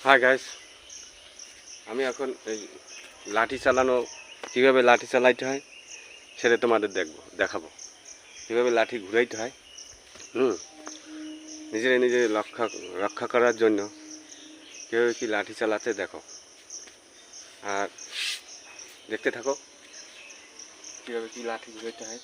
Hi guys, আমি এখন এই লাঠি চালানো কীভাবে লাঠি চালাইতে হয় সেটা তোমাদের দেখাবো কীভাবে লাঠি ঘুরাইতে হয়। নিজে রক্ষা করার জন্য কীভাবে কি লাঠি চালাতে দেখো, আর দেখতে থাকো কীভাবে কি লাঠি ঘুরাইতে হয়।